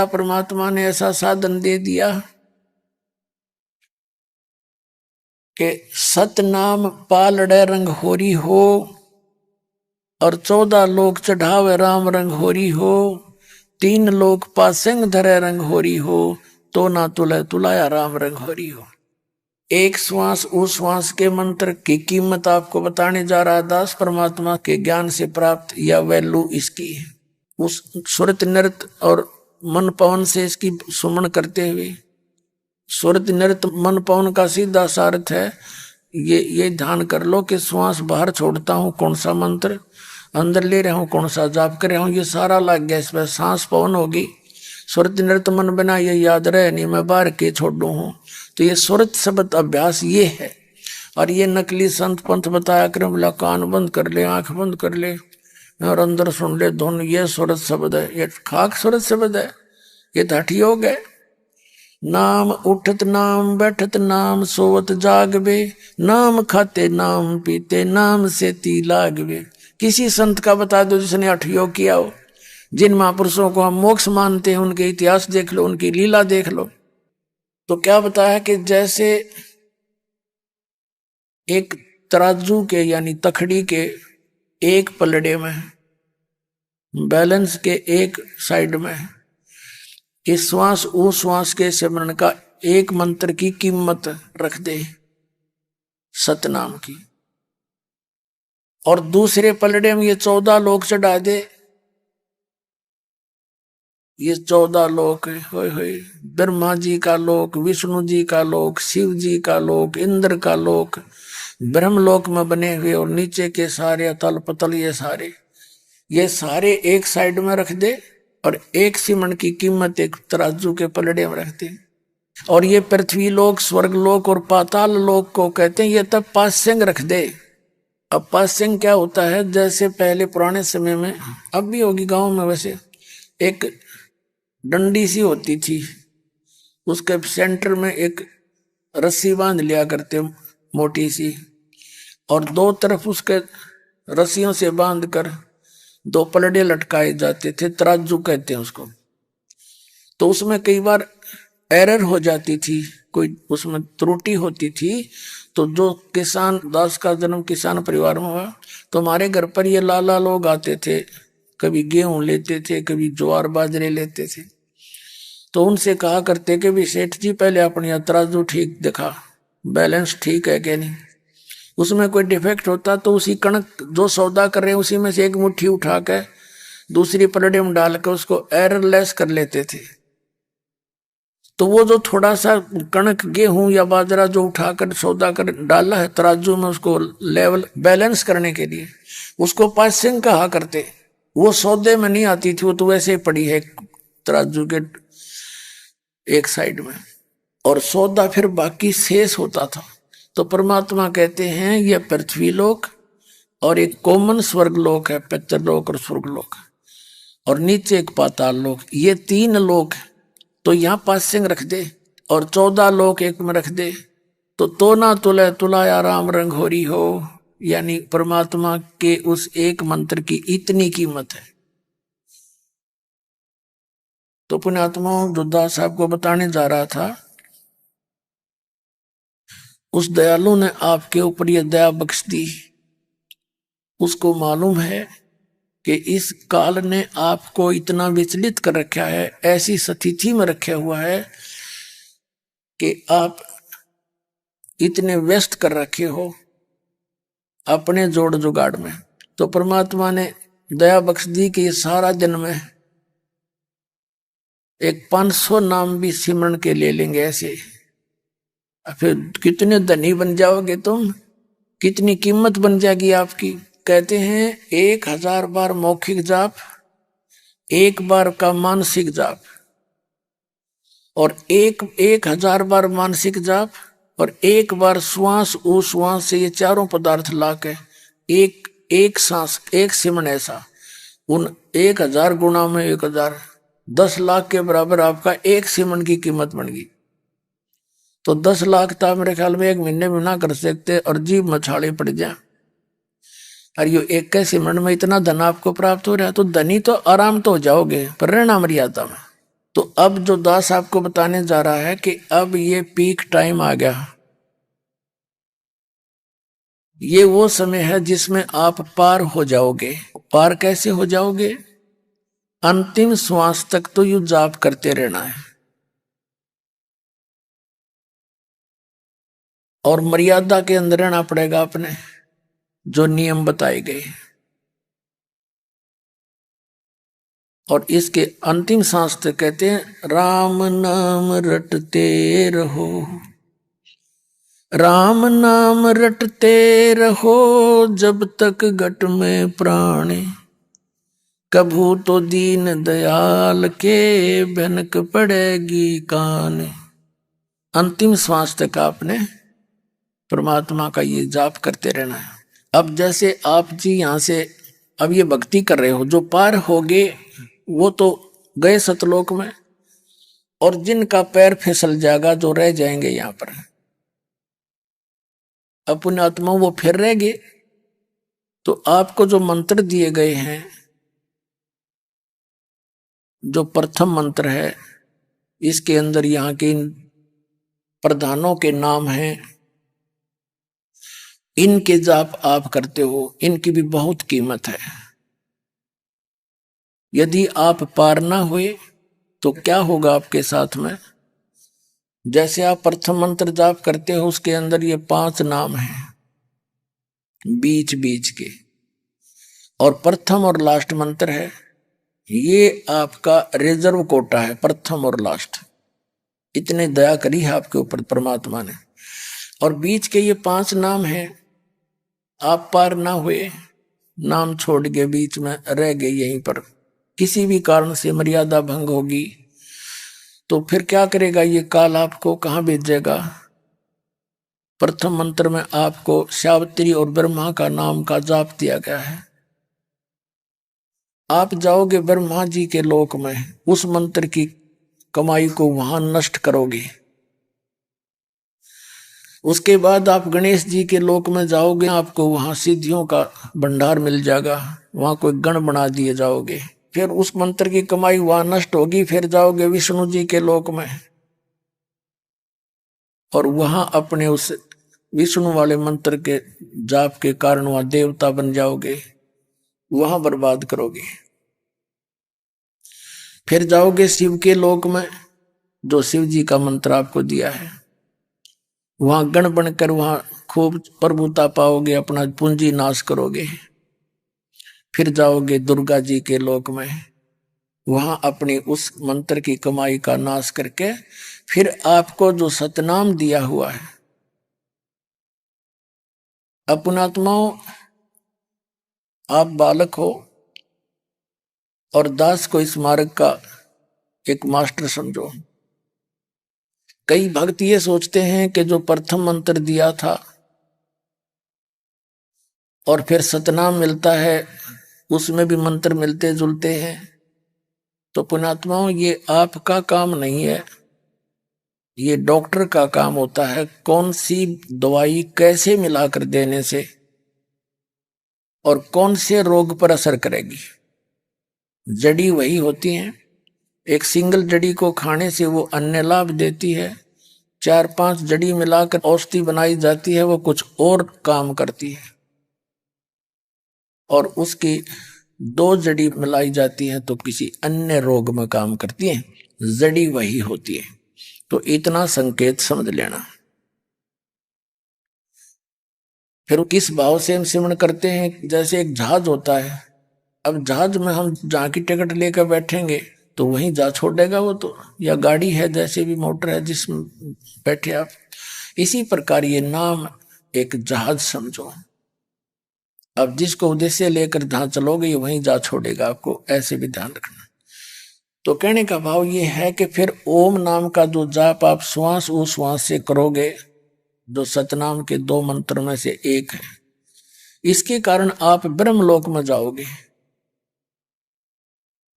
परमात्मा ने ऐसा साधन दे दिया कि सतनाम पालड़े रंग होरी हो और 14 लोग चढ़ावे राम रंग होरी हो, 3 लोग पासेंग धरे रंग होरी हो, तो ना तुले तुलाया राम रंग होरी हो। एक श्वास उस श्वास के मंत्र की कीमत आपको बताने जा रहा है दास परमात्मा के ज्ञान से प्राप्त, या वैल्यू इसकी है। उस सुरत नृत्य और मन पवन से इसकी सुमन करते हुए, सुरत नृत्य मन पवन का सीधा सार्थ है ये ध्यान कर लो कि श्वास बाहर छोड़ता हूं कौन सा मंत्र, अंदर ले रहा हूं कौन सा जाप कर रहा हूं, ये सारा लग गया इसमें। सांस पवन होगी, सुरत नृत्य मन बना, ये याद रहे नहीं मैं बाहर के छोड़ू हूं। तो ये सुरत शब्द अभ्यास ये है। और ये नकली संत पंथ बताया कर बोला कान बंद कर ले, आंख बंद कर ले और अंदर सुन ले धुन, ये सुरत शब्द है, ये खाक सुरत शब्द है, ये तो हठ योग है। नाम उठत नाम बैठत नाम सोवत जागवे, नाम खाते नाम पीते नाम से ती लागवे। किसी संत का बता दो जिसने हठ योग किया हो। जिन महापुरुषों को हम मोक्ष मानते हैं उनके इतिहास देख लो, उनकी लीला देख लो। तो क्या बताया कि जैसे एक तराजू के यानी तखड़ी के एक पलड़े में, बैलेंस के एक साइड में, इस श्वास उस श्वास के सिमरन का एक मंत्र की कीमत रख दे सतनाम की, और दूसरे पलड़े में ये 14 लोग चढ़ा दे। ये 14 लोक होए ब्रह्मा जी का लोक, विष्णु जी का लोक, शिव जी का लोक, इंद्र का लोक, ब्रह्मलोक में बने हुए, और नीचे के सारे अतल पतल ये सारे एक साइड में रख दे, और एक सिमण की कीमत एक तराजू के पलड़े में रख दे। और ये पृथ्वी लोक, स्वर्ग लोक और पाताल लोक को कहते हैं, ये तब पास्यंग रख दे। अब पास्यंग क्या होता है, जैसे पहले पुराने समय में, अब भी होगी गांव में वैसे, एक डंडी सी होती थी, उसके सेंटर में एक रस्सी बांध लिया करते मोटी सी, और दो तरफ उसके रस्सियों से बांध कर 2 पलड़े लटकाए जाते थे, तराजू कहते हैं उसको। तो उसमें कई बार एरर हो जाती थी, कोई उसमें त्रुटि होती थी। तो जो किसान, दास का जन्म किसान परिवार में हुआ, तो हमारे घर पर ये लाला लोग आते थे, कभी गेहूं लेते थे, कभी ज्वार बाजरे लेते थे। तो उनसे कहा करते कि भी सेठ जी पहले अपनी तराजू ठीक दिखा, बैलेंस ठीक है कि नहीं। उसमें कोई डिफेक्ट होता तो उसी कणक जो सौदा कर रहे हैं उसी में से एक मुट्ठी उठा कर दूसरी पलड़े में डाल कर उसको एररलेस कर लेते थे। तो वो जो थोड़ा सा कणक गेहूं या बाजरा जो उठाकर सौदा कर डाला है तराजू में, उसको लेवल बैलेंस करने के लिए, उसको पासिंग कहा करते। वो सौदे में नहीं आती थी, वो तो वैसे ही पड़ी है तराजू के एक साइड में, और सौदा फिर बाकी शेष होता था। तो परमात्मा कहते हैं यह पृथ्वी लोक और एक कॉमन स्वर्ग लोक है, पितरलोक और स्वर्ग लोक, और नीचे एक पाताल लोक, ये 3 लोक। तो यहाँ पासिंग रख दे और 14 लोक एक में रख दे, तो ना तुले तुलाया राम रंग होरी हो, यानी परमात्मा के उस एक मंत्र की इतनी कीमत है। तो पुण्यात्मा जो दास साहब को बताने जा रहा था, उस दयालु ने आपके ऊपर यह दया बख्श दी। उसको मालूम है कि इस काल ने आपको इतना विचलित कर रखा है, ऐसी स्थिति में रखा हुआ है कि आप इतने व्यस्त कर रखे हो अपने जोड़ जुगाड़ में। तो परमात्मा ने दया बख्श दी कि ये सारा दिन में एक 500 नाम भी सिमरन के ले लेंगे ऐसे, फिर कितने धनी बन जाओगे तुम, कितनी कीमत बन जाएगी आपकी। कहते हैं 1000 बार मौखिक जाप, 1 बार का मानसिक जाप, और 1000 बार मानसिक जाप, और 1 बार श्वास उश्वास से ये चारों पदार्थ लाके एक सांस एक सिमरन, ऐसा उन 1000 गुणा में 1000, 10 लाख के बराबर आपका एक सिमरन की कीमत बन गई। तो 10 लाख था मेरे ख्याल में 1 महीने में ना कर सकते, और जीव मछाड़े पड़ जाए। और ये एक के सिमरन में इतना धन आपको प्राप्त हो रहा है, तो धनी तो आराम तो हो जाओगे, पर रहना मर्यादा में। तो अब जो दास आपको बताने जा रहा है कि अब ये पीक टाइम आ गया, ये वो समय है जिसमें आप पार हो जाओगे। पार कैसे हो जाओगे? अंतिम श्वास तक तो यू जाप करते रहना है और मर्यादा के अंदर रहना पड़ेगा अपने, जो नियम बताए गए। और इसके अंतिम सांस तक कहते हैं राम नाम रटते रहो, राम नाम रटते रहो जब तक घट में प्राण, कभू तो दीन दयाल के भनक पड़ेगी कान। अंतिम श्वास तक आपने परमात्मा का ये जाप करते रहना है। अब जैसे आप जी यहां से अब ये भक्ति कर रहे हो, जो पार होगे वो तो गए सतलोक में, और जिनका पैर फिसल जाएगा, जो रह जाएंगे यहां पर अपने आत्मा, वो फिर रह गए। तो आपको जो मंत्र दिए गए हैं, जो प्रथम मंत्र है, इसके अंदर यहाँ के इन प्रधानों के नाम हैं, इनके जाप आप करते हो, इनकी भी बहुत कीमत है। यदि आप पार ना हुए तो क्या होगा आपके साथ में? जैसे आप प्रथम मंत्र जाप करते हो, उसके अंदर ये 5 नाम हैं बीच बीच के, और प्रथम और लास्ट मंत्र है, ये आपका रिजर्व कोटा है, प्रथम और लास्ट। इतने दया करी है आपके ऊपर परमात्मा ने। और बीच के ये 5 नाम हैं, आप पार ना हुए, नाम छोड़ के बीच में रह गए यहीं पर, किसी भी कारण से मर्यादा भंग होगी, तो फिर क्या करेगा ये काल? आपको कहाँ भेजेगा? प्रथम मंत्र में आपको सावित्री और ब्रह्मा का नाम का जाप दिया गया है। आप जाओगे ब्रह्मा जी के लोक में, उस मंत्र की कमाई को वहां नष्ट करोगे। उसके बाद आप गणेश जी के लोक में जाओगे, आपको वहां सिद्धियों का भंडार मिल जाएगा, वहां कोई गण बना दिए जाओगे। फिर उस मंत्र की कमाई वहां नष्ट होगी, फिर जाओगे विष्णु जी के लोक में, और वहां अपने उस विष्णु वाले मंत्र के जाप के कारण वहां देवता बन जाओगे, वहां बर्बाद करोगे। फिर जाओगे शिव के लोक में, जो शिव जी का मंत्र आपको दिया है, वहां गण बनकर वहां खूब प्रभुता पाओगे, अपना पूंजी नाश करोगे। फिर जाओगे दुर्गा जी के लोक में, वहां अपनी उस मंत्र की कमाई का नाश करके फिर आपको जो सतनाम दिया हुआ है, अपनात्माओं आप बालक हो और दास को इस मार्ग का एक मास्टर समझो। कई भक्त ये सोचते हैं कि जो प्रथम मंत्र दिया था और फिर सतनाम मिलता है, उसमें भी मंत्र मिलते जुलते हैं, तो पुण्यात्माओं ये आपका काम नहीं है, ये डॉक्टर का काम होता है। कौन सी दवाई कैसे मिलाकर देने से और कौन से रोग पर असर करेगी। जड़ी वही होती हैं, एक सिंगल जड़ी को खाने से वो अन्य लाभ देती है, 4-5 जड़ी मिलाकर औषधि बनाई जाती है, वो कुछ और काम करती है, और उसकी 2 जड़ी मिलाई जाती है तो किसी अन्य रोग में काम करती है, जड़ी वही होती है। तो इतना संकेत समझ लेना। फिर किस भाव से हम सिमरण करते हैं? जैसे एक जहाज होता है, अब जहाज में हम जहाँ की टिकट लेकर बैठेंगे तो वहीं जा छोड़ेगा वो तो, या गाड़ी है जैसे भी मोटर है जिसमें बैठे आप, इसी प्रकार ये नाम एक जहाज समझो। अब जिसको उद्देश्य लेकर जहां चलोगे ये वहीं जा छोड़ेगा आपको, ऐसे भी ध्यान रखना। तो कहने का भाव ये है कि फिर ओम नाम का जो जाप आप श्वास उस श्वास से करोगे, जो सतनाम के 2 मंत्र में से एक है, इसके कारण आप ब्रह्मलोक में जाओगे।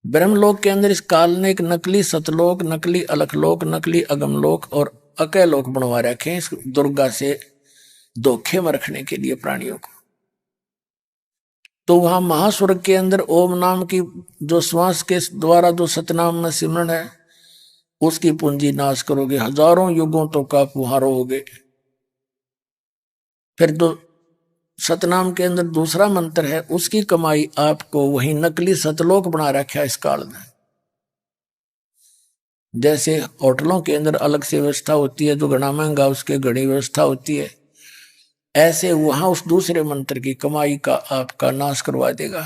ब्रह्मलोक के अंदर इस काल ने एक नकली सतलोक, नकली अलखलोक, नकली अगमलोक और अकैलोक बनवा रखे हैं, इस दुर्गा से धोखे में रखने के लिए प्राणियों को। तो वहां महास्वर्ग के अंदर ओम नाम की जो श्वास के द्वारा जो सतनाम में सिमरण है, उसकी पूंजी नाश करोगे, हजारों युगों तो का आप रहोगे। फिर सतनाम के अंदर दूसरा मंत्र है, उसकी कमाई आपको वही नकली सतलोक बना रखा है इस काल में। जैसे होटलों के अंदर अलग से व्यवस्था होती है, जो घना महंगा उसके घनी व्यवस्था होती है, ऐसे वहां उस दूसरे मंत्र की कमाई का आपका नाश करवा देगा।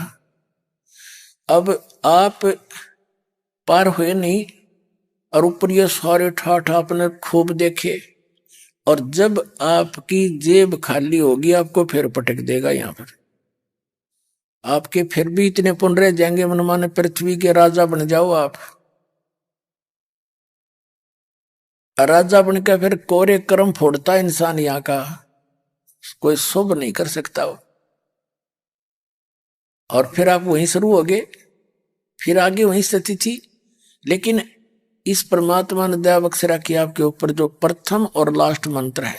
अब आप पार हुए नहीं और ऊपर ये सारे ठाठ आपने खूब देखे, और जब आपकी जेब खाली होगी आपको फिर पटक देगा यहां पर। आपके फिर भी इतने पुण्य रह जाएंगे, मनमाने पृथ्वी के राजा बन जाओ आप। राजा बनकर फिर कोरे कर्म फोड़ता इंसान यहाँ का, कोई शुभ नहीं कर सकता हो। और फिर आप वहीं शुरू हो गए, फिर आगे वहीं स्थिति थी। लेकिन इस परमात्मा ने दया बख्शा कि आपके ऊपर जो प्रथम और लास्ट मंत्र है,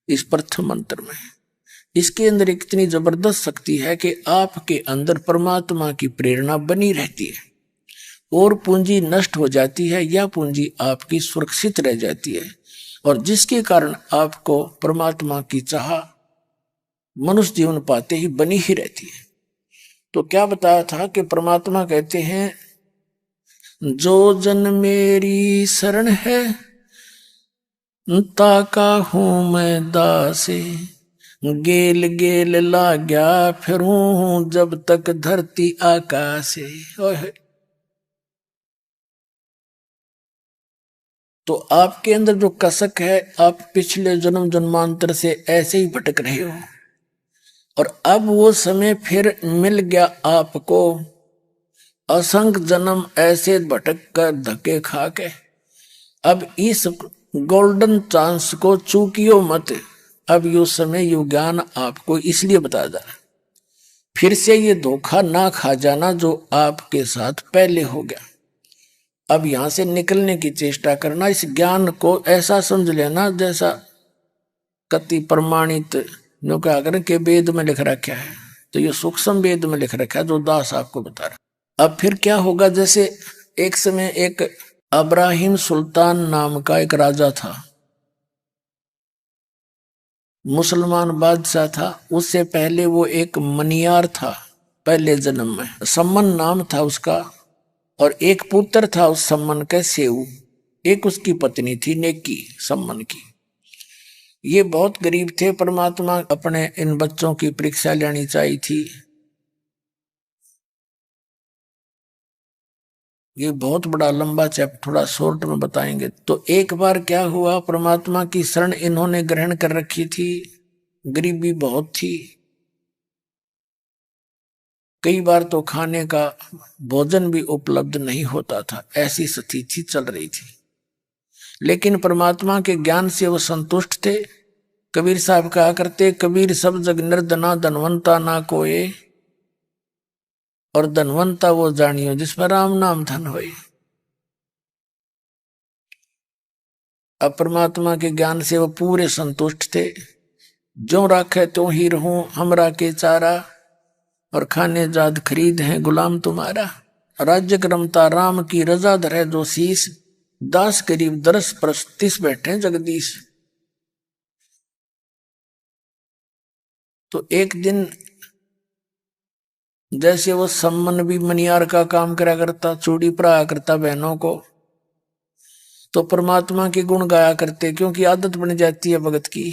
इस प्रथम मंत्र में इसके अंदर इतनी जबरदस्त शक्ति है कि आपके अंदर परमात्मा की प्रेरणा बनी रहती है, और पूंजी नष्ट हो जाती है या पूंजी आपकी सुरक्षित रह जाती है, और जिसके कारण आपको परमात्मा की चाह मनुष्य जीवन पाते ही बनी ही रहती है। तो क्या बताया था कि परमात्मा कहते हैं, जो जन मेरी शरण है ताका हूं मैं दासे, गेल गेल ला गया फिरूं जब तक धरती आकाशे। तो आपके अंदर जो कसक है, आप पिछले जन्म जन्मांतर से ऐसे ही भटक रहे हो, और अब वो समय फिर मिल गया आपको। असंख्य जन्म ऐसे भटक कर धक्के खा के, अब इस गोल्डन चांस को चूकियो मत। अब यो समय यो ज्ञान आपको इसलिए बता जा रहा, फिर से ये धोखा ना खा जाना जो आपके साथ पहले हो गया। अब यहां से निकलने की चेष्टा करना, इस ज्ञान को ऐसा समझ लेना जैसा कति प्रमाणित जो क्या करें के वेद में लिख रखा है, तो ये सूक्ष्म वेद में लिख रखा है जो दास आपको बता रहा। अब फिर क्या होगा, जैसे एक समय एक अब्राहिम सुल्तान नाम का एक राजा था, मुसलमान बादशाह था। उससे पहले वो एक मनियार था, पहले जन्म में सम्मन नाम था उसका, और एक पुत्र था उस सम्मन का सेऊ, एक उसकी पत्नी थी नेकी सम्मन की। ये बहुत गरीब थे। परमात्मा अपने इन बच्चों की परीक्षा लेनी चाहिए थी। ये बहुत बड़ा लंबा चैप्टर, थोड़ा शॉर्ट में बताएंगे। तो एक बार क्या हुआ, परमात्मा की शरण इन्होंने ग्रहण कर रखी थी, गरीबी बहुत थी, कई बार तो खाने का भोजन भी उपलब्ध नहीं होता था, ऐसी स्थिति चल रही थी। लेकिन परमात्मा के ज्ञान से वो संतुष्ट थे। कबीर साहब कहा करते, कबीर सब जग निर्धना धनवंता ना कोई, और धनवंता वो जानियो जिसमें राम नाम धन होए। अब परमात्मा के ज्ञान से वो पूरे संतुष्ट थे। जो राखे तो ही रहूं हमरा के चारा, और खाने जाद खरीद है गुलाम तुम्हारा। राज्य क्रमता राम की रजा धरे जो शीस, दास करीब दरस प्रस्तिस बैठे जगदीश। तो एक दिन जैसे वो सम्मन भी मनियार का काम करा करता, चूड़ी पराया करता बहनों को, तो परमात्मा के गुण गाया करते, क्योंकि आदत बन जाती है भगत की।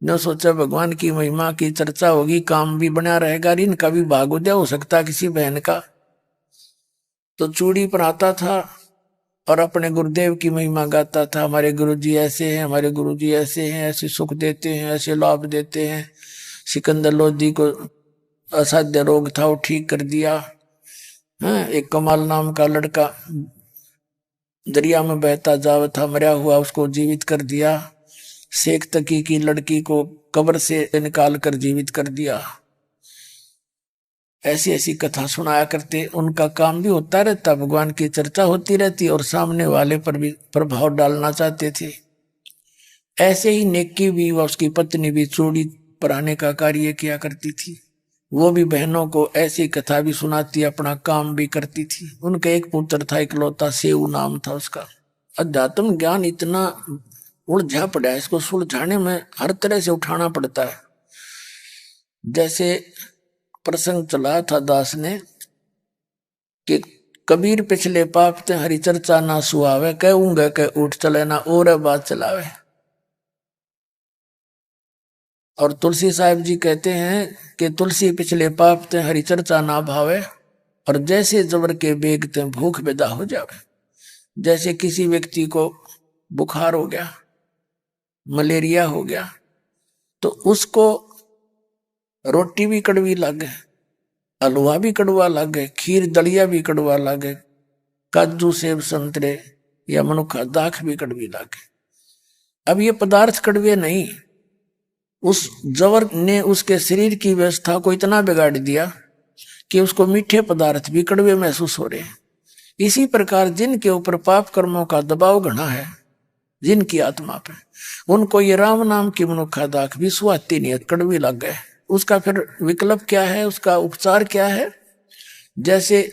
न सोचा भगवान की महिमा की चर्चा होगी, काम भी बना रहेगा, इनका भी भागोदय हो सकता है किसी बहन का। तो चूड़ी पहनाता था और अपने गुरुदेव की महिमा गाता था, हमारे गुरुजी ऐसे हैं, हमारे गुरुजी ऐसे हैं, ऐसे सुख देते हैं, ऐसे लाभ देते हैं। सिकंदर लोधी को असाध्य रोग था, वो ठीक कर दिया। हाँ, एक कमाल नाम का लड़का दरिया में बहता जावा था, मरा हुआ, उसको जीवित कर दिया। शेख तकी की लड़की को कब्र से निकाल कर जीवित कर दिया। ऐसी ऐसी कथा सुनाया करते। उनका काम भी होता रहता, भगवान की चर्चा होती रहती, और सामने वाले पर भी प्रभाव डालना चाहते थे। ऐसे ही नेकी भी व उसकी पत्नी भी चूड़ी पराने का कार्य किया करती थी। वो भी बहनों को ऐसी कथा भी सुनाती, अपना काम भी करती थी। उनका एक पुत्र था इकलौता, सेऊ नाम था उसका। अध्यात्म ज्ञान इतना उलझा पड़ा है, इसको सुलझाने में हर तरह से उठाना पड़ता है। जैसे प्रसंग चला था दास ने कि कबीर पिछले पाप ते हरि चर्चा ना सुहावे, कहूंगा के उठ चले ना और बात चलावे। और तुलसी साहिब जी कहते हैं कि तुलसी पिछले पाप ते हरि चर्चा ना भावे, और जैसे जबर के बेग ते भूख बेदा हो जावे। जैसे किसी व्यक्ति को बुखार हो गया, मलेरिया हो गया, तो उसको रोटी भी कड़वी लागे, हलवा भी कड़वा लागे, खीर दलिया भी कड़वा लागे, काजू सेब संतरे या मनुखा दाख भी कड़वी लागे। अब ये पदार्थ कड़वे नहीं, उस जवर ने उसके शरीर की व्यवस्था को इतना बिगाड़ दिया कि उसको मीठे पदार्थ भी कड़वे महसूस हो रहे हैं। इसी प्रकार जिनके ऊपर पाप कर्मों का दबाव घना है, जिनकी आत्मा पे, उनको ये राम नाम की मनुखा दाख भी सुहाती नहीं, कड़वी लग गए। उसका फिर विकल्प क्या है, उसका उपचार क्या है? जैसे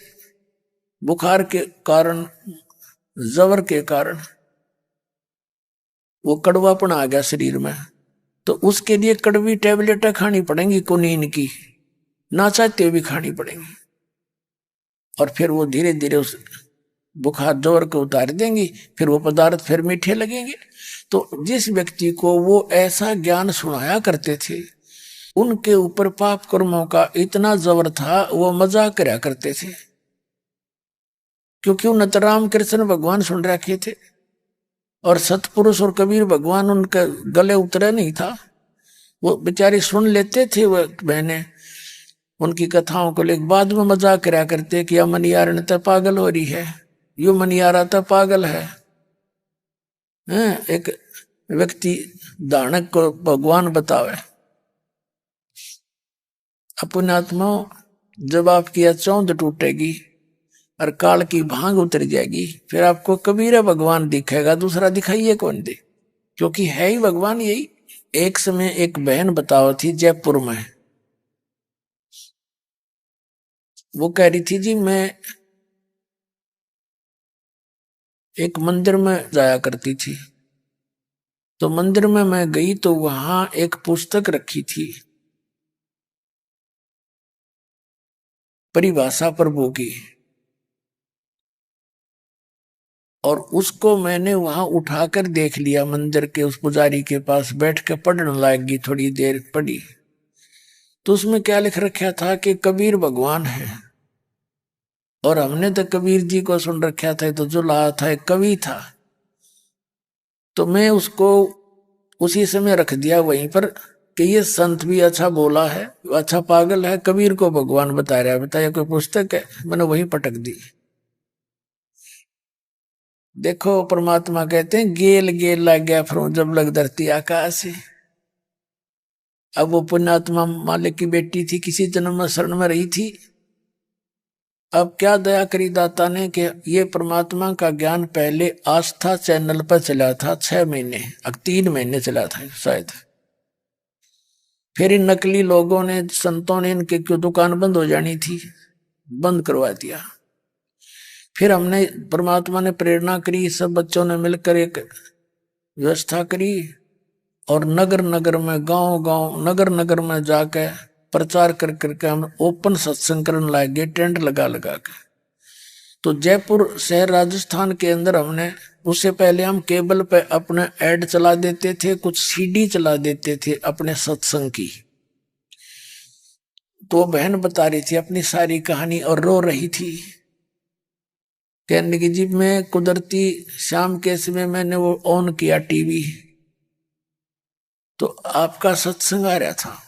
बुखार के कारण, जवर के कारण वो कड़वापन आ गया शरीर में, तो उसके लिए कड़वी टेबलेटें खानी पड़ेंगी, कुनीन की, ना चाहते हुए भी खानी पड़ेंगी। और फिर वो धीरे धीरे उस बुखार जोर को उतार देंगी, फिर वो पदार्थ फिर मीठे लगेंगे। तो जिस व्यक्ति को वो ऐसा ज्ञान सुनाया करते थे, उनके ऊपर पाप कर्मों का इतना जोर था, वो मजाक करा करते थे, क्योंकि उन राम कृष्ण भगवान सुन रखे थे और सतपुरुष और कबीर भगवान उनके गले उतरे नहीं था। वो बेचारे सुन लेते थे, वो बहने उनकी कथाओं को, लेकिन बाद में मजाक करा करते कि मनियार ने तो पागल हो रही है, यू मनियारा तो पागल है। एक व्यक्ति दानक को भगवान बतावे, अपने आत्माओं, जब आपकी यह चौंध टूटेगी और काल की भांग उतर जाएगी, फिर आपको कबीर भगवान दिखेगा, दूसरा दिखाइए कौन दे, क्योंकि है ही भगवान यही। एक समय एक बहन बताओ थी जयपुर में, वो कह रही थी जी मैं एक मंदिर में जाया करती थी, तो मंदिर में मैं गई तो वहां एक पुस्तक रखी थी, परिभाषा प्रभु की, और उसको मैंने वहां उठाकर देख लिया, मंदिर के उस पुजारी के पास बैठ के पढ़ने लगी, थोड़ी देर पढ़ी, तो उसमें क्या लिख रखा था कि कबीर भगवान है। और हमने तो कबीर जी को सुन रखा था, तो जो लाया था एक कवि था, तो मैं उसको उसी समय रख दिया वहीं पर कि ये संत भी अच्छा बोला है, अच्छा पागल है, कबीर को भगवान बता रहा है, बताया कोई पुस्तक है, मैंने वहीं पटक दी। देखो परमात्मा कहते हैं गेल गेल लग गया फिर जब लग धरती आकाश है। अब वो पुण्यात्मा मालिक की बेटी थी, किसी जन्म में शरण में रही थी, अब क्या दया करी दाता ने कि ये परमात्मा का ज्ञान पहले आस्था चैनल पर चला था 6 महीने, अब 3 महीने चला था शायद। फिर इन नकली लोगों ने, संतों ने, इनके क्यों दुकान बंद हो जानी थी, बंद करवा दिया। फिर हमने, परमात्मा ने प्रेरणा करी, सब बच्चों ने मिलकर एक व्यवस्था करी, और नगर नगर में, गांव गांव, नगर नगर में जाके प्रचार कर करके हम ओपन सत्संग करने लगे, टेंट लगा लगा के। तो जयपुर शहर राजस्थान के अंदर हमने, उससे पहले हम केबल पे अपने ऐड चला देते थे, कुछ सीडी चला देते थे अपने सत्संग की। तो बहन बता रही थी अपनी सारी कहानी और रो रही थी, कहने की जी मैं कुदरती शाम के समय मैंने वो ऑन किया टीवी, तो आपका सत्संग आ रहा था,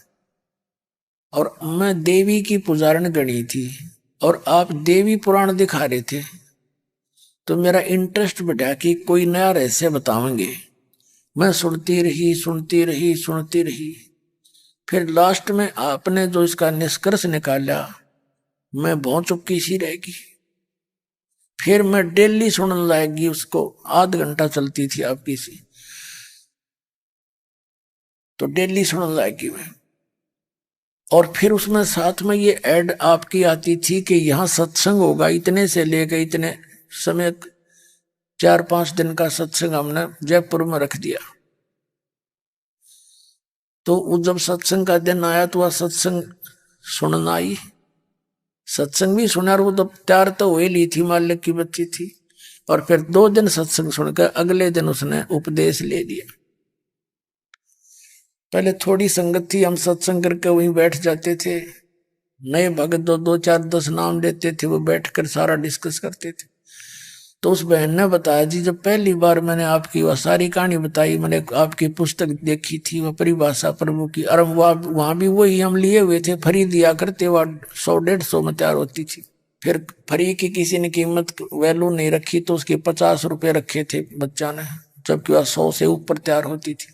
और मैं देवी की पुजारण गणी थी, और आप देवी पुराण दिखा रहे थे, तो मेरा इंटरेस्ट बढ़ा कि कोई नया रहस्य बताएंगे। मैं सुनती रही सुनती रही सुनती रही, फिर लास्ट में आपने जो इसका निष्कर्ष निकाला, मैं बहुत चुपकी सी रहेगी। फिर मैं डेली सुनने लगेगी उसको, आध घंटा चलती थी आपकी सी, तो डेली सुनने लगेगी मैं। और फिर उसमें साथ में ये ऐड आपकी आती थी कि यहाँ सत्संग होगा इतने से लेकर इतने समय, 4-5 दिन का सत्संग हमने जयपुर में रख दिया। तो वो जब सत्संग का दिन आया तो वह सत्संग सुनना आई, सत्संग भी सुना, और वो तो तैयार तो हो ही ली थी, मालिक की बच्ची थी। और फिर 2 दिन सत्संग सुनकर अगले दिन उसने उपदेश ले लिया। पहले थोड़ी संगत थी, हम सत्संग करके वहीं बैठ जाते थे, नए भगत 2-4-10 नाम लेते थे, वो बैठकर सारा डिस्कस करते थे। तो उस बहन ने बताया, जी जब पहली बार मैंने आपकी वह सारी कहानी बताई, मैंने आपकी पुस्तक देखी थी वह परिभाषा प्रभु की, और वहां भी वही हम लिए हुए थे, फ्री दिया करते, वह 100-150 में तैयार होती थी। फिर फ्री की किसी ने कीमत वैल्यू नहीं रखी तो उसके 50 रुपए रखे थे बच्चा ने, जबकि वह 100 से ऊपर तैयार होती थी।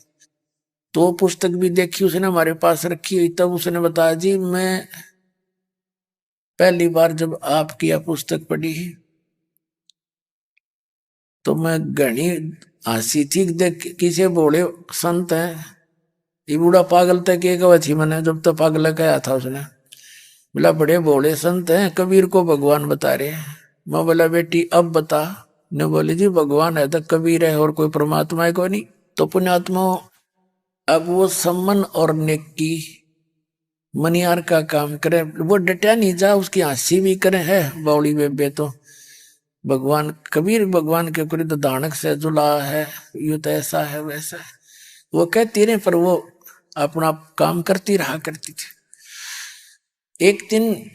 तो वो पुस्तक भी देखी उसने, हमारे पास रखी हुई। तब उसने बताया, जी मैं पहली बार जब आपकी यह पुस्तक पढ़ी तो मैं घनी हंसी थी, देख किसे बोले संत है, ये बूढ़ा पागल तक एक थी मैंने जब तक पागल कहा था उसने, बोला बड़े भोले संत हैं, कबीर को भगवान बता रहे हैं। मैं बोला बेटी अब बता। ने बोले जी भगवान है तो कबीर है और कोई परमात्मा है कोई नहीं। तो पुण्यात्मा, अब वो सम्मन और नेकी मनियार का काम करे, वो डटा नहीं जा, उसकी हंसी भी करे है बावली बेबे, तो भगवान कबीर भगवान के कुरिद दानक से जुला है, यू तो ऐसा है वैसा है, वो कहती रहे, पर वो अपना काम करती रहा करती थी। एक दिन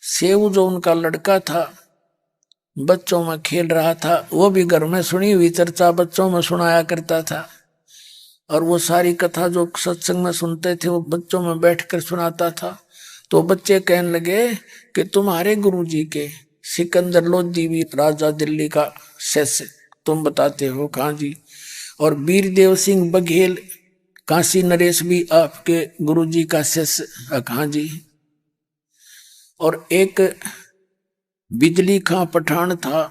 सेव जो उनका लड़का था बच्चों में खेल रहा था, वो भी घर में सुनी हुई चर्चा बच्चों में सुनाया करता था, और वो सारी कथा जो सत्संग में सुनते थे वो बच्चों में बैठकर सुनाता था। तो बच्चे कहने लगे कि तुम्हारे गुरुजी के सिकंदर लोधी भी राजा दिल्ली का शिष्य तुम बताते हो, कहाँ जी? और वीरदेव सिंह बघेल काशी नरेश भी आपके गुरुजी का शिष्य, कहाँ जी? और एक बिजली खां पठान था,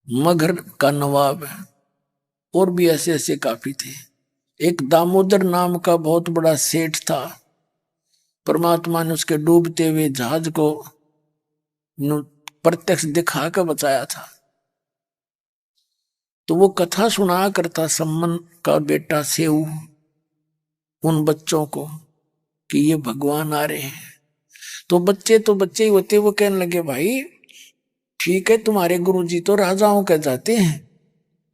मगहर का नवाब, और भी ऐसे ऐसे काफी थे। एक दामोदर नाम का बहुत बड़ा सेठ था, परमात्मा ने उसके डूबते हुए जहाज को प्रत्यक्ष दिखा कर बचाया था। तो वो कथा सुना करता सम्मन का बेटा सेऊ उन बच्चों को कि ये भगवान आ रहे हैं। तो बच्चे ही होते, वो कहने लगे भाई ठीक है, तुम्हारे गुरुजी तो राजाओं के जाते हैं,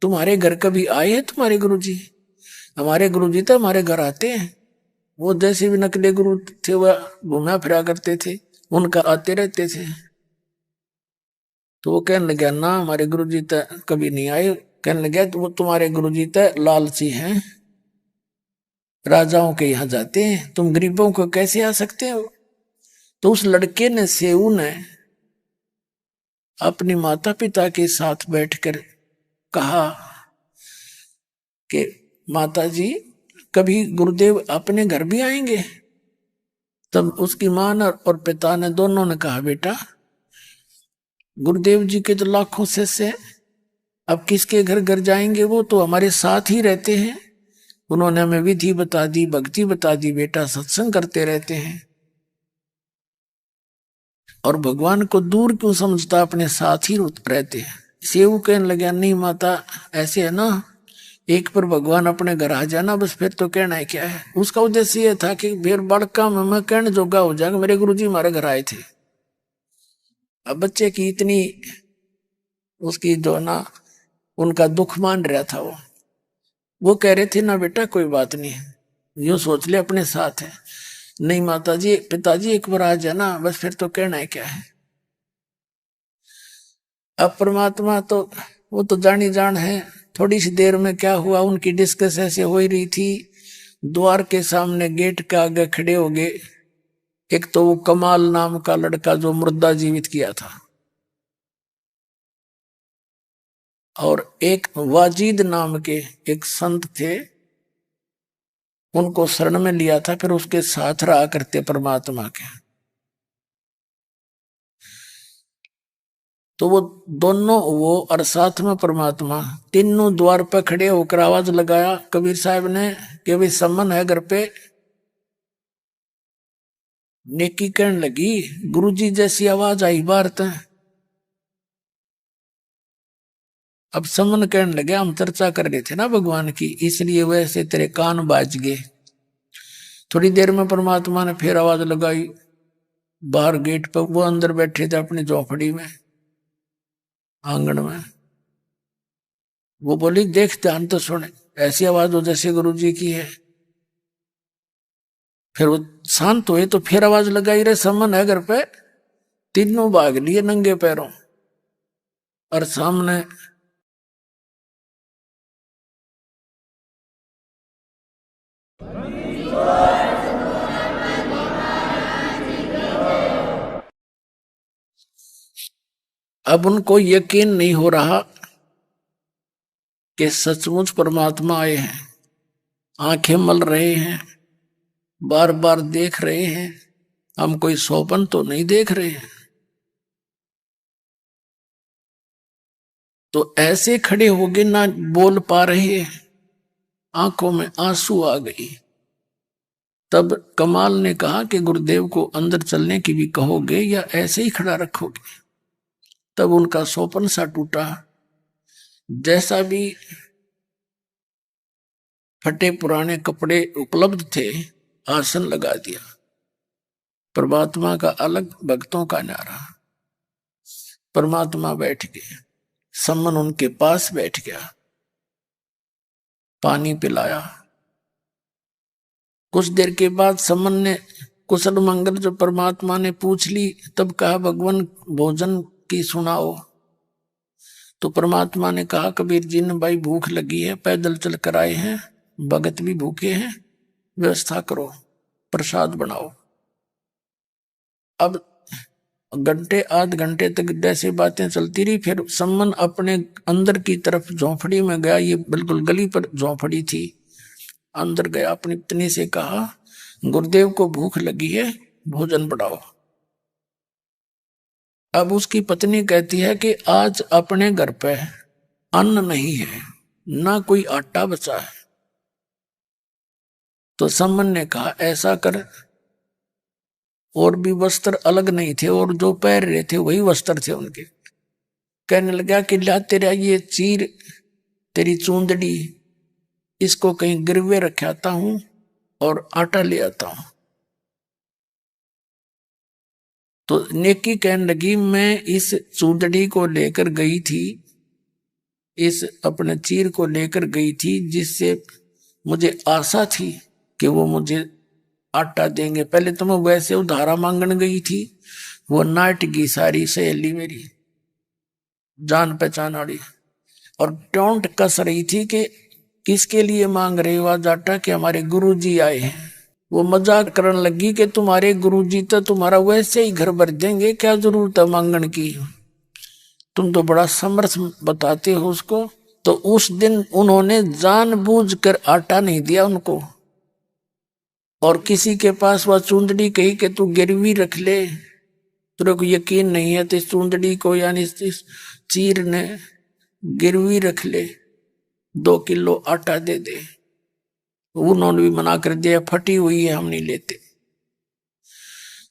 तुम्हारे घर कभी आए हैं तुम्हारे गुरुजी? हमारे गुरुजी तो हमारे घर आते हैं। वो जैसे भी नकली गुरु थे वह घूमा फिरा करते थे, उनका आते रहते थे। तो वो कहने लगे ना हमारे गुरुजी तो कभी नहीं आए। कहने लगे तो वो तुम्हारे गुरुजी तो लालची हैं, राजाओं के यहाँ जाते हैं, तुम गरीबों को कैसे आ सकते हो? तो उस लड़के ने सेऊ ने अपने माता पिता के साथ बैठकर कहा कि माता जी कभी गुरुदेव अपने घर भी आएंगे? तब उसकी मां और पिता ने दोनों ने कहा बेटा गुरुदेव जी के तो लाखों शिष्य हैं, अब किसके घर घर जाएंगे, वो तो हमारे साथ ही रहते हैं। उन्होंने हमें विधि बता दी, भक्ति बता दी, बेटा सत्संग करते रहते हैं, और भगवान को दूर क्यों समझता, अपने साथ ही रहते हैं। सेऊ कहने लगे नहीं माता ऐसे है ना, एक पर भगवान अपने घर आ जाना बस, फिर तो कहना है क्या है। उसका उद्देश्य ये था कि फिर बड़का मैं कहने जोगा हो जाएगा, मेरे गुरुजी हमारे घर आए थे। अब बच्चे की इतनी उसकी जो ना उनका दुख मान रहा था, वो कह रहे थे ना बेटा कोई बात नहीं, यूं सोच ले अपने साथ है। नहीं माता जी पिताजी एक बार आ जाना बस, फिर तो कहना है क्या है। अब परमात्मा तो वो तो जानी जान है, थोड़ी सी देर में क्या हुआ, उनकी डिस्कस ऐसे हो ही रही थी, द्वार के सामने गेट के आगे खड़े हो गए एक तो वो कमाल नाम का लड़का जो मुर्दा जीवित किया था, और एक वाजिद नाम के एक संत थे, उनको शरण में लिया था, फिर उसके साथ रहा करते परमात्मा के। तो वो दोनों, वो और साथ में परमात्मा, तीनों द्वार पर खड़े होकर आवाज लगाया कबीर साहब ने कि भाई सम्मन है घर पे। नेकी कहने लगी, गुरुजी जैसी आवाज आई बाहर तक। अब सम्मन कहने लगे, हम चर्चा कर रहे थे ना भगवान की, इसलिए वैसे तेरे कान बाज गए। थोड़ी देर में परमात्मा ने फिर आवाज लगाई बाहर गेट पर। वो अंदर बैठे थे अपनी झोपड़ी में, आंगन में। वो बोली, देख ध्यान तो सुने, ऐसी आवाज हो जैसे गुरुजी की है। फिर वो शांत हुए तो फिर आवाज लगाई, रे सम्मन है घर पे। तीनों भाग लिए नंगे पैरों, और सामने अब उनको यकीन नहीं हो रहा कि सचमुच परमात्मा आए हैं। आंखें मल रहे हैं, बार बार देख रहे हैं, हम कोई सौपन तो नहीं देख रहे हैं। तो ऐसे खड़े हो गए, ना बोल पा रहे, आंखों में आंसू आ गई। तब कमाल ने कहा कि गुरुदेव को अंदर चलने की भी कहोगे या ऐसे ही खड़ा रखोगे? तब उनका सौपन सा टूटा। जैसा भी फटे पुराने कपड़े उपलब्ध थे, आसन लगा दिया। परमात्मा का अलग, भक्तों का न्यारा। परमात्मा बैठ गए, सम्मन उनके पास बैठ गया, पानी पिलाया। कुछ देर के बाद सम्मन ने कुशल मंगल जो परमात्मा ने पूछ ली, तब कहा, भगवान भोजन की सुनाओ। तो परमात्मा ने कहा, कबीर जी ने, भाई भूख लगी है, पैदल चल कर आए हैं, भगत भी भूखे हैं, व्यवस्था करो, प्रसाद बनाओ। अब घंटे आध घंटे तक जैसे बातें चलती रही। फिर सम्मन अपने अंदर की तरफ झोंपड़ी में गया। ये बिल्कुल गली पर झोंपड़ी थी। अंदर गया, अपनी पत्नी से कहा, गुरुदेव को भूख लगी है, भोजन बढ़ाओ। अब उसकी पत्नी कहती है कि आज अपने घर पे अन्न नहीं है, ना कोई आटा बचा है। तो सम्मन ने कहा, ऐसा कर, और भी वस्त्र अलग नहीं थे, और जो पहन रहे थे वही वस्त्र थे उनके। कहने लगा कि ला तेरा ये चीर, तेरी चूंदड़ी, इसको कहीं गिरवे रखाता हूं और आटा ले आता हूं। तो नेकी कहने लगी, मैं इस चूंदड़ी को लेकर गई थी, इस अपने चीर को लेकर गई थी, जिससे मुझे आशा थी कि वो मुझे आटा देंगे। पहले तो मैं वैसे उधारा मांगने गई थी, वो नाट की सारी सहेली मेरी जान पहचान वाली, और टोंट कस रही थी कि किसके लिए मांग रहे हो आज आटा, कि हमारे गुरुजी आए हैं। वो मजाक करने लगी कि तुम्हारे गुरुजी तो तुम्हारा वैसे ही घर भर देंगे, क्या जरूरत है मांगने की, तुम तो बड़ा समर्थ बताते हो उसको। तो उस दिन उन्होंने जानबूझकर आटा नहीं दिया उनको, और किसी के पास वह चूंदड़ी कही कि तू गिरवी रख ले, तेरे को यकीन नहीं है तो इस चूंदड़ी को, यानी इस चीर ने गिरवी रख ले, 2 किलो आटा दे दे। उन्होंने भी मना कर दिया, फटी हुई है, हम नहीं लेते।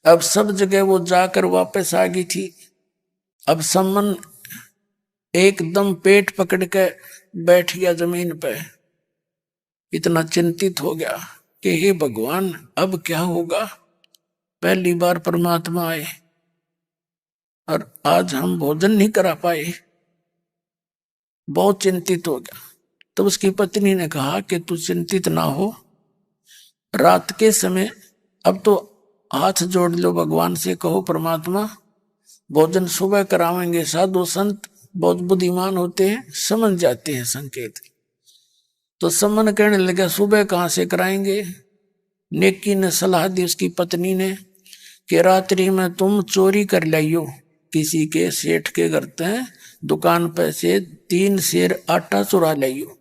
अब सब जगह वो जाकर वापस आ गई थी। अब सम्मन एकदम पेट पकड़ के बैठ गया जमीन पे, इतना चिंतित हो गया कि हे भगवान, अब क्या होगा। पहली बार परमात्मा आए और आज हम भोजन नहीं करा पाए, बहुत चिंतित हो गया। तो उसकी पत्नी ने कहा कि तू चिंतित ना हो, रात के समय अब तो हाथ जोड़ लो भगवान से, कहो परमात्मा भोजन सुबह करावेंगे। साधु संत बहुत बुद्धिमान होते हैं, समझ जाते हैं संकेत। तो सम्मन कहने लगा, सुबह कहां से कराएंगे। नेकी ने सलाह दी उसकी पत्नी ने कि रात्रि में तुम चोरी कर लाइयो, किसी के सेठ के घर ते दुकान पे से 3 सेर आटा चुरा लाइयो।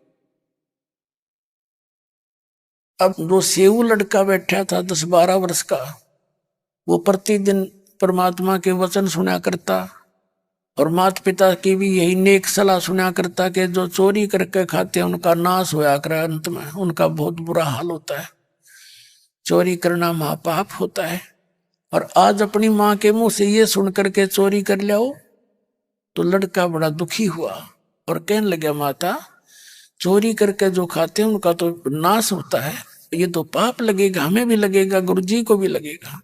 अब जो सेऊ लड़का बैठा था 10-12 वर्ष का, वो प्रतिदिन परमात्मा के वचन सुना करता, और माता पिता की भी यही नेक सलाह सुना करता कि जो चोरी करके खाते हैं उनका नाश होया करे, अंत में उनका बहुत बुरा हाल होता है, चोरी करना महापाप होता है। और आज अपनी माँ के मुंह से ये सुन करके चोरी कर लिया तो लड़का बड़ा दुखी हुआ और कहने लगा माता, चोरी करके जो खाते हैं उनका तो नाश होता है, ये तो पाप लगेगा, हमें भी लगेगा, गुरुजी को भी लगेगा।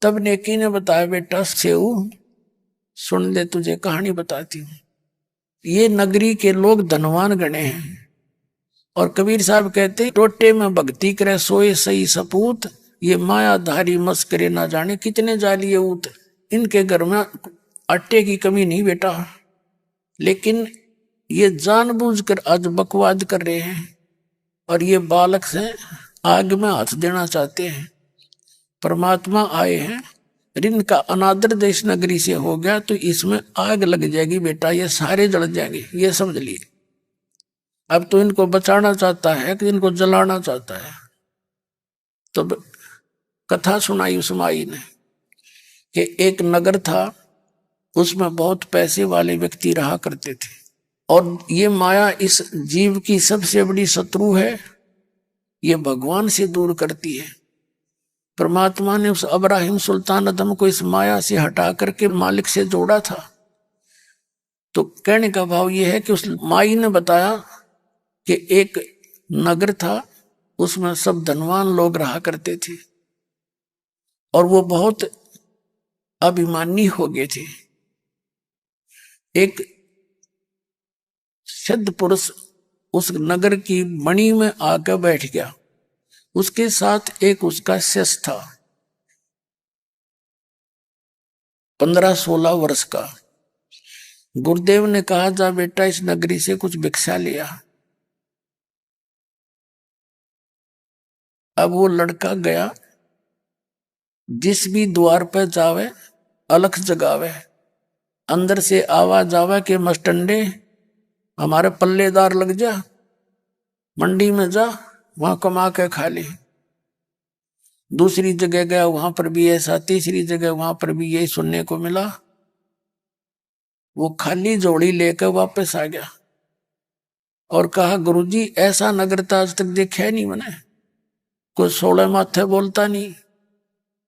तब नेकी ने बताया, बेटा सेऊ सुन ले, तुझे कहानी बताती हूँ। ये नगरी के लोग धनवान गणे हैं और कबीर साहब कहते हैं, टोटे में भक्ति करे सोए सही सपूत, ये मायाधारी मस्करे ना जाने कितने जालिए ऊत। इनके घर में आटे की कमी नहीं बेटा, लेकिन ये जानबूझकर आज बकवाद कर रहे हैं और ये बालक से आग में हाथ देना चाहते हैं। परमात्मा आए हैं, ऋण का अनादर देश नगरी से हो गया तो इसमें आग लग जाएगी बेटा, ये सारे जल जाएंगे, ये समझ लिए। अब तो इनको बचाना चाहता है कि इनको जलाना चाहता है। तो कथा सुनाई उस माई ने कि एक नगर था, उसमें बहुत पैसे वाले व्यक्ति रहा करते थे और ये माया इस जीव की सबसे बड़ी शत्रु है, ये भगवान से दूर करती है। परमात्मा ने उस अब्राहिम सुल्तान अदम को इस माया से हटा करके मालिक से जोड़ा था। तो कहने का भाव यह है कि उस माई ने बताया कि एक नगर था, उसमें सब धनवान लोग रहा करते थे और वो बहुत अभिमानी हो गए थे। एक सिद्ध पुरुष उस नगर की मणि में आकर बैठ गया, उसके साथ एक उसका शिष्य था 15-16 वर्ष का। गुरुदेव ने कहा, जा बेटा इस नगरी से कुछ भिक्षा लिया। अब वो लड़का गया, जिस भी द्वार पर जावे अलख जगावे, अंदर से आवाज आवे कि मस्टंडे हमारे पल्लेदार लग जा, मंडी में जा वहां कमा के खा ले। दूसरी जगह गया, वहां पर भी ऐसा, तीसरी जगह वहां पर भी यही सुनने को मिला। वो खाली जोड़ी लेकर वापस आ गया और कहा, गुरुजी ऐसा नगर तो आज तक देखा नहीं मैंने, कोई 16 माथे बोलता नहीं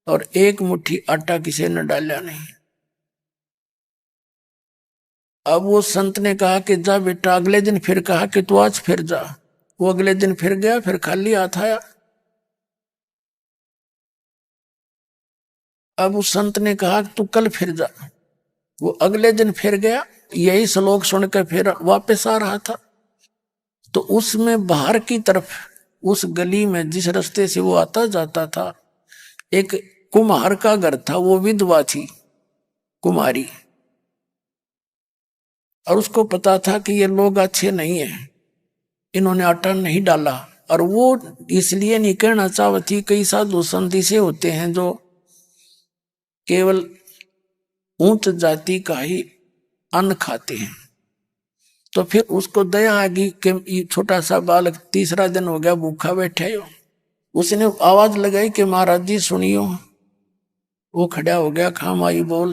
और एक मुट्ठी आटा किसी ने डाला नहीं। अब वो संत ने कहा कि जा बेटा, अगले दिन फिर कहा कि तू आज फिर जा। वो अगले दिन फिर गया, फिर खाली हाथ आया। अब उस संत ने कहा कि तू कल फिर जा। वो अगले दिन फिर गया, यही श्लोक सुनकर फिर वापस आ रहा था। तो उसमें बाहर की तरफ उस गली में जिस रास्ते से वो आता जाता था, एक कुम्हार का घर था, वो विधवा थी कुमारी, और उसको पता था कि ये लोग अच्छे नहीं हैं, इन्होंने आटा नहीं डाला। और वो इसलिए नहीं कहना चाहती, कई साधु संत ऐसे होते हैं जो केवल ऊंच जाति का ही अन्न खाते हैं। तो फिर उसको दया आ गई कि ये छोटा सा बालक 3रा दिन हो गया भूखा बैठे हो। उसने आवाज लगाई कि महाराज जी सुनियो। वो खड़ा हो गया, खामाई बोल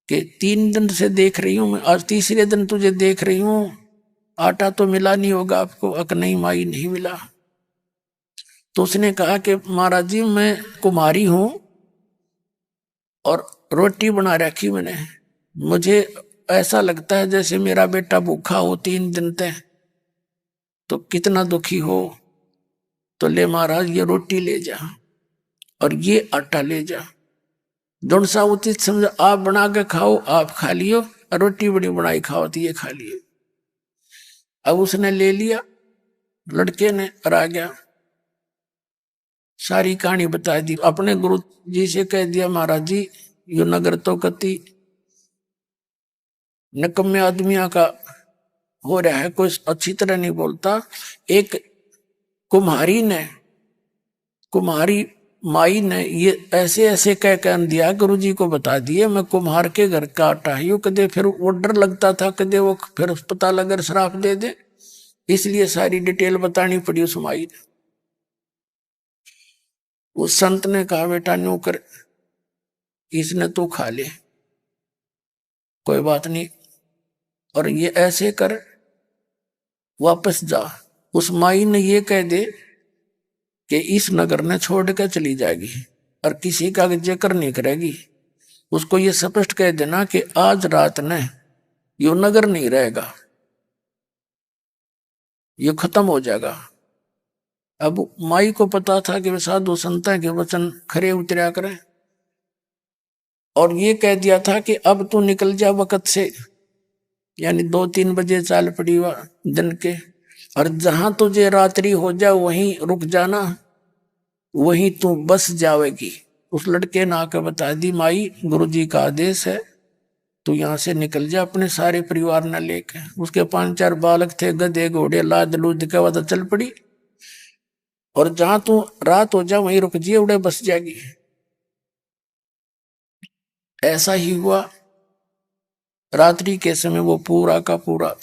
कि 3 दिन से देख रही हूं मैं, आज 3रे दिन तुझे देख रही हूं, आटा तो मिला नहीं होगा आपको। अक नहीं माई, नहीं मिला। तो उसने कहा कि महाराज जी मैं कुमारी हूं और रोटी बना रखी मैंने, मुझे ऐसा लगता है जैसे मेरा बेटा भूखा हो 3 दिन तक, तो कितना दुखी हो। तो ले महाराज ये रोटी ले जा और ये आटा ले जा, दोनों सा उचित समझ, आप बना के खाओ आप खा लियो, रोटी बड़ी बनाई खाओ तो ये खा लियो। अब उसने ले लिया, लड़के ने, और आ गया, सारी कहानी बता दी। अपने गुरु जी से कह दिया, महाराज जी यो नगर तो कति निकम्मे आदमियों का हो रहा है, कोई अच्छी तरह नहीं बोलता। एक कुम्हारी माई ने ये ऐसे ऐसे कह कर दिया, गुरु जी को बता दिए मैं कुम्हार के घर का आटा हूं। कदे फिर वो डर लगता था, कदे वो फिर पता लगर श्राप दे दे, इसलिए सारी डिटेल बतानी पड़ी उस माई ने। उस संत ने कहा, बेटा न्यू कर, इसने तो खा ले। कोई बात नहीं, और ये ऐसे कर, वापस जा। उस माई ने ये कह दे कि इस नगर ने छोड़ कर चली जाएगी और किसी का जिक्र नहीं करेगी। उसको ये स्पष्ट कह देना कि आज रात ने यो नगर नहीं रहेगा, ये खत्म हो जाएगा। अब माई को पता था कि वे साधु संता के वचन खरे उतरा करें, और ये कह दिया था कि अब तू निकल जा वक्त से, यानी 2-3 बजे चाल पड़ी दिन के, और जहां तुझे रात्रि हो जा वहीं रुक जाना, वहीं तू बस जाएगी। उस लड़के ने आकर बता दी, माई गुरुजी का आदेश है, तू यहाँ से निकल जा अपने सारे परिवार न लेके। उसके 5-4 बालक थे, गधे घोड़े लाद लूद के बाद चल पड़ी, और जहां तू रात हो जा वहीं रुक जिए, उड़े बस जाएगी। ऐसा ही हुआ। रात्रि के समय वो पूरा का पूरा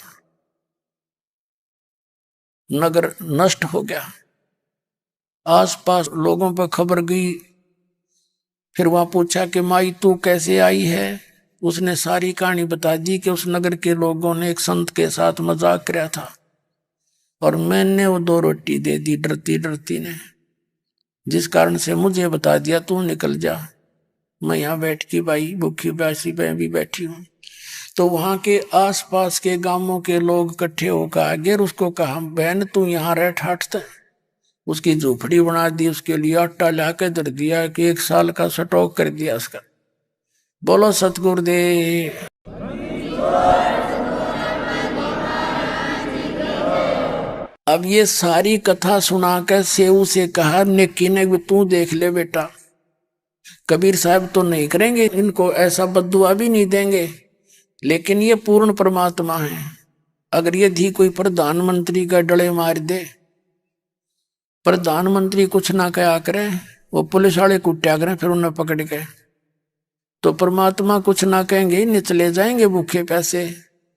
नगर नष्ट हो गया। आसपास लोगों पर खबर गई। फिर वहां पूछा कि माई तू कैसे आई है? उसने सारी कहानी बता दी कि उस नगर के लोगों ने एक संत के साथ मजाक किया था, और मैंने वो 2 रोटी दे दी डरती डरती ने, जिस कारण से मुझे बता दिया तू निकल जा। मैं यहाँ बैठ की भाई भूखी प्यासी पे भी बैठी हूँ। तो वहां के आसपास के गांवों के लोग इकट्ठे होकर आगे उसको कहा, बहन तू यहाँ रह ठाठ। उसकी झोपड़ी बना दी, उसके लिए आटा ला के धर दिया कि 1 साल का स्टॉक कर दिया उसका। बोलो सतगुरुदेव। अब ये सारी कथा सुनाकर सेऊ से कहा, नेकी ने तू देख ले बेटा, कबीर साहब तो नहीं करेंगे इनको, ऐसा बद्दुआ भी नहीं देंगे, लेकिन ये पूर्ण परमात्मा है। अगर ये धी कोई प्रधानमंत्री का डले मार दे, प्रधानमंत्री कुछ ना कहा करे, वो पुलिस वाले कुट्या करें फिर उन्हें पकड़ के, तो परमात्मा कुछ ना कहेंगे, इन्हें चले जाएंगे भूखे पैसे,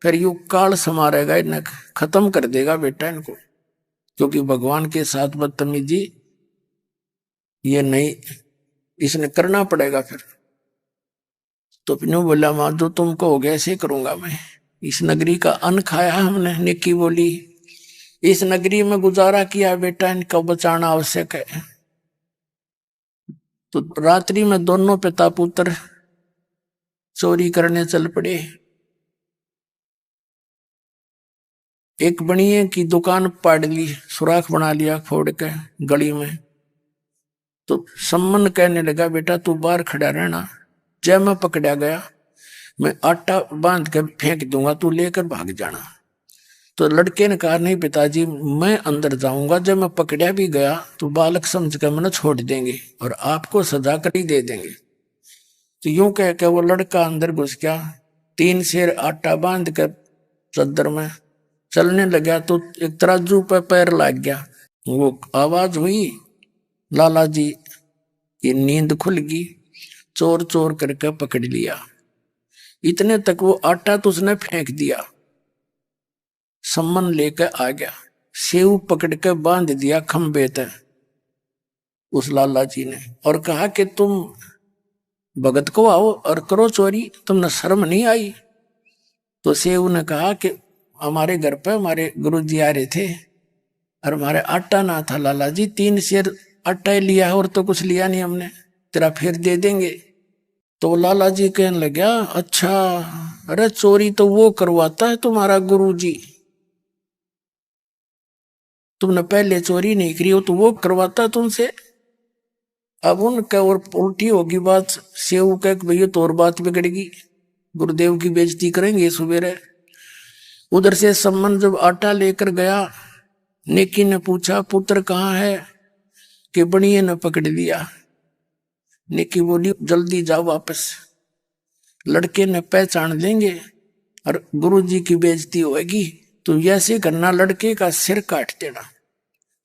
फिर यू काल समारेगा, इन्हें खत्म कर देगा बेटा इनको। क्योंकि भगवान के साथ बदतमीजी ये नहीं, इसने करना पड़ेगा फिर। तो पिनू बोला, माँ जो तुम कहोगे ऐसे करूंगा मैं। इस नगरी का अन्न खाया हमने, निक्की बोली, इस नगरी में गुजारा किया बेटा, इनका बचाना आवश्यक है। तो रात्रि में दोनों पिता पुत्र चोरी करने चल पड़े। एक बनिए की दुकान पाड़ ली, सुराख बना लिया फोड़ के गली में। तो सम्मन कहने लगा, बेटा तू बाहर खड़ा रहना, जब मैं पकड़ा गया मैं आटा बांध के फेंक दूंगा, तू लेकर भाग जाना। तो लड़के ने कहा, नहीं पिताजी मैं अंदर जाऊंगा, जब मैं पकड़ा भी गया तो बालक समझ कर मैंने छोड़ देंगे और आपको सजा कर ही दे देंगे। तो यूं कह के वो लड़का अंदर घुस गया, 3 सेर आटा बांध कर चद्दर में चलने लगा। तो एक तराजू पर पैर लग गया, वो आवाज हुई, लाला जी की नींद खुल गई, चोर चोर करके पकड़ लिया। इतने तक वो आटा तो उसने फेंक दिया, सम्मन लेकर आ गया, सेव पकड़ के बांध दिया खंबे तक उस लाला जी ने, और कहा कि तुम भगत को आओ और करो चोरी, तुमने शर्म नहीं आई? तो सेव ने कहा कि हमारे घर पे हमारे गुरुजी आ रहे थे और हमारे आटा ना था लाला जी, 3 सेर आटा लिया और तो कुछ लिया नहीं हमने, तेरा फिर दे देंगे। तो लाला जी कहने लगा, अच्छा अरे चोरी तो वो करवाता है तुम्हारा गुरुजी, तुमने पहले चोरी नहीं करी हो तो वो करवाता तुमसे। अब उनका और उल्टी होगी बात, सेव कह भैया तो और बात बिगड़ेगी, गुरुदेव की बेइज्जती करेंगे सवेरे। उधर से सम्मन जब आटा लेकर गया, नेकी ने पूछा पुत्र कहाँ है? कि बनिए ने पकड़ लिया। नेकी बोली, जल्दी जाओ वापस, लड़के ने पहचान लेंगे और गुरुजी की बेइज्जती होगी। तो ऐसे करना, लड़के का सिर काट देना,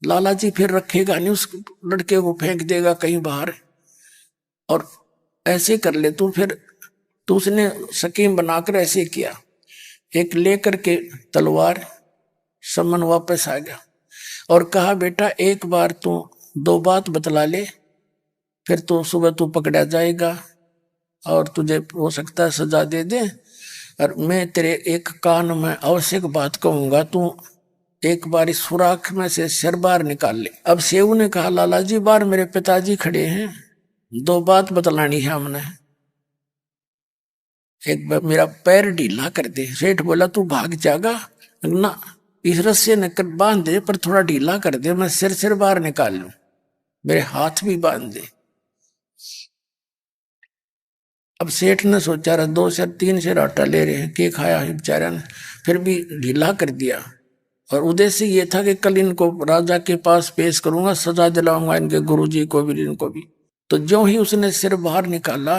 लाला जी फिर रखेगा नहीं, उस लड़के को फेंक देगा कहीं बाहर, और ऐसे कर ले तू। फिर तो उसने स्कीम बनाकर ऐसे किया, एक लेकर के तलवार सम्मन वापस आ गया और कहा, बेटा एक बार तू 2 बात बतला ले, फिर तो सुबह तू पकड़ा जाएगा और तुझे हो सकता है सजा दे दे। और मैं तेरे एक कान में आवश्यक बात कहूंगा, तू एक बार इस सुराख में से सिर बाहर निकाल ले। अब सेऊ ने कहा, लाला जी बाहर मेरे पिताजी खड़े हैं, दो बात बतलानी है हमने। एक बार मेरा पैर ढीला कर दे। सेठ बोला, तू भाग जाएगा ना, इस रस्से ने कर बांध दे, पर थोड़ा ढीला कर दे, मैं सिर बाहर निकाल लूं, मेरे हाथ भी बांध दे। अब सेठ ने सोचा रहा, 2 सेर 3 सेर आटा ले रहे हैं, के खाया है बेचारा ने, फिर भी ढीला कर दिया। और उद्देश्य ये था कि कल इनको राजा के पास पेश करूंगा, सजा दिलाऊंगा इनके गुरुजी को भी, इनको भी। तो ज्यों ही उसने सिर बाहर निकाला,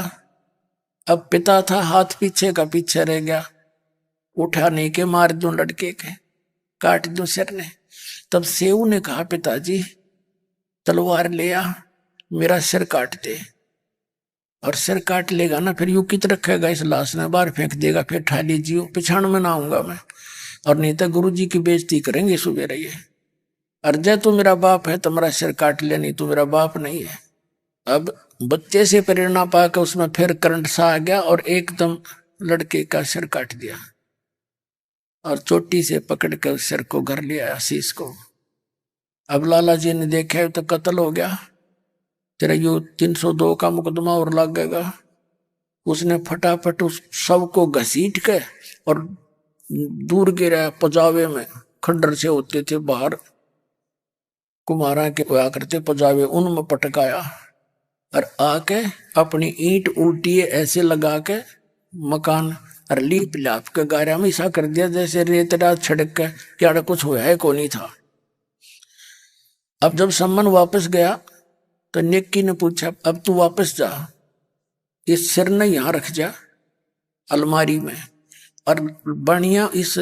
अब पिता था, हाथ पीछे का पीछे रह गया, उठा नहीं के मार दूं लड़के के, काट दूं सिर ने। तब सेऊ ने कहा, पिताजी तलवार ले आ, मेरा सिर काट दे। और सिर काट लेगा ना, फिर यूं कित रखेगा इस लाश ने, बाहर फेंक देगा, फिर ठा लीजिए, पिछाड़ में ना आऊंगा मैं, और नहीं तो गुरुजी की बेइज्जती करेंगे सुबह ये। अर्जय तू मेरा बाप है, तुम्हारा सिर काट ले, नहीं तू मेरा बाप नहीं है। अब बच्चे से प्रेरणा पाकर उसमें फिर करंट सा आ गया और एकदम लड़के का सिर काट दिया और चोटी से पकड़ कर उस सिर को घर ले आया, शीश को। अब लाला जी ने देखा तो कत्ल हो गया, तेरा यू 302 का मुकदमा और लगेगा। उसने फटाफट उस शव को घसीट के और दूर गिरा पजावे में, खंडर से होते थे बाहर कुम्हारा के हुआ करते पजावे, उनमें पटकाया और आके अपनी ईंट उल्टी ऐसे लगा के मकान और लीप लाप के गारा में ऐसा कर दिया जैसे रेतड़ा छिड़क के, क्या कुछ हुआ है को नहीं था। अब जब सम्मन वापस गया तो नेक्की ने पूछा, अब तू वापस जा, इस सिर ने यहां रख जा अलमारी में, और बढ़िया इस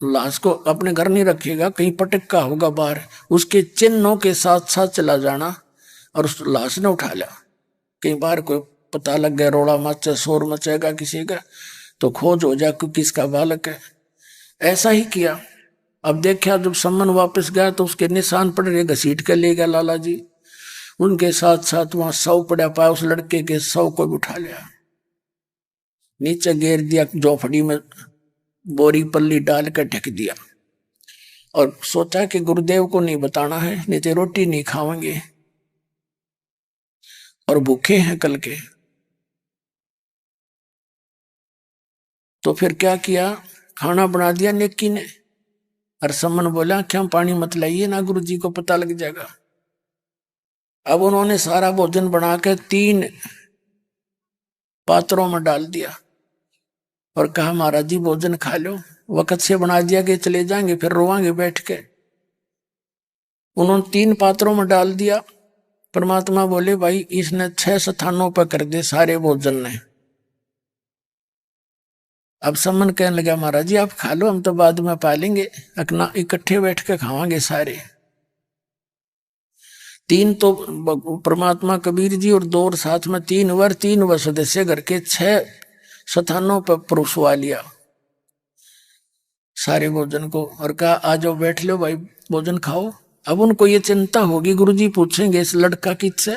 लाश को अपने घर नहीं रखेगा, कहीं पटक का होगा बाहर, उसके चिन्हों के साथ साथ चला जाना और उस लाश ने उठा लिया। कहीं बाहर कोई पता लग गया, रोड़ा मचा, शोर मचेगा किसी का, तो खोज हो जाए कि किसका बालक है। ऐसा ही किया। अब देखा जब सम्मन वापस गया तो उसके निशान पड़ रहे, घसीट के ले गया लाला जी। उनके साथ साथ वहां शव पड़ा पाया, उस लड़के के शव को भी उठा लिया, नीचे घेर दिया, झोपड़ी में बोरी पल्ली डाल कर ढक दिया और सोचा कि गुरुदेव को नहीं बताना है, नहीं तो रोटी नहीं खाएंगे और भूखे हैं कल के। तो फिर क्या किया, खाना बना दिया नेक्की ने, और सम्मन बोला क्या पानी मत लाइए ना, गुरुजी को पता लग जाएगा। अब उन्होंने सारा भोजन बना के 3 पात्रों में डाल दिया और कहा, महाराज जी भोजन खा लो, वक्त से बना दिया कि चले जाएंगे फिर रोवांगे बैठ के। उन्होंने 3 पात्रों में डाल दिया। परमात्मा बोले, भाई इसने 6 स्थानों पर कर दे सारे भोजन ने। अब सम्मन कहने लगा, महाराज जी आप खा लो, हम तो बाद में पालेंगे, अपना इकट्ठे बैठ के खावांगे सारे। 3 तो परमात्मा कबीर जी और 2 और साथ में 3 वर सदस्य घर के 6 स्थानों पर परोसवा लिया सारे भोजन को और कहा, आ जाओ बैठ लो भाई भोजन खाओ। अब उनको ये चिंता होगी, गुरुजी पूछेंगे इस लड़का किससे,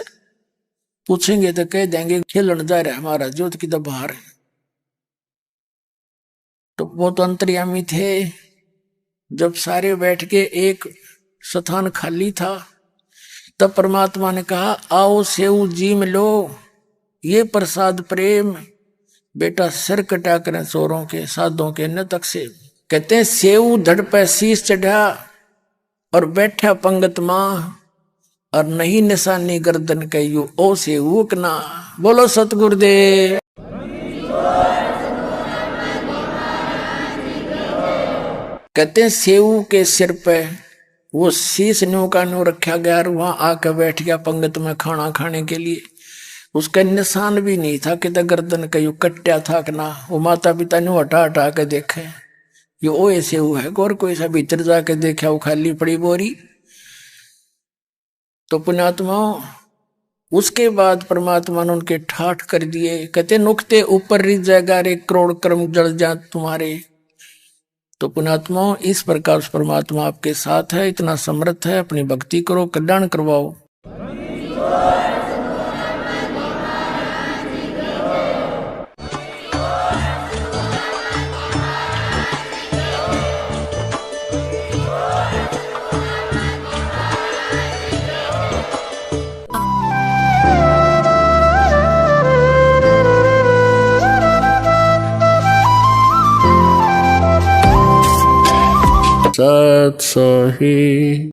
पूछेंगे तो कह देंगे खेलन जा रहा है हमारा जोत की तो बाहर है। तो वो तो अंतर्यामी थे। जब सारे बैठ के एक स्थान खाली था तब परमात्मा ने कहा, आओ सेऊ जी में लो ये प्रसाद प्रेम, बेटा सिर कटा करें चोरों के साधों के न तक से। कहते हैं सेऊ धड़ पे शीश चढ़ा और बैठा पंगत मां, और नहीं निशानी गर्दन कहियो ओ सेऊ कना। बोलो सतगुरुदेव। कहते हैं सेऊ के सिर पे वो शीश न्यू का न्यू रखा गया और वहां आकर बैठ गया पंगत में खाना खाने के लिए। उसका निशान भी नहीं था कि गर्दन का यू कट्या था कि ना। वो माता पिता ने हटा हटा के देखे, ये ओ ऐसे हुआ है, और कोई सा भीतर जाके देखा वो खाली पड़ी बोरी। तो पुण्यात्मा उसके बाद परमात्मा ने उनके ठाठ कर दिए। कहते नुकते ऊपर रिझ जाएगा रे करोड़ कर्म जल जा तुम्हारे। तो पुण्यात्मा इस प्रकार परमात्मा आपके साथ है, इतना समर्थ है, अपनी भक्ति करो, कल्याण करवाओ। तत्सही।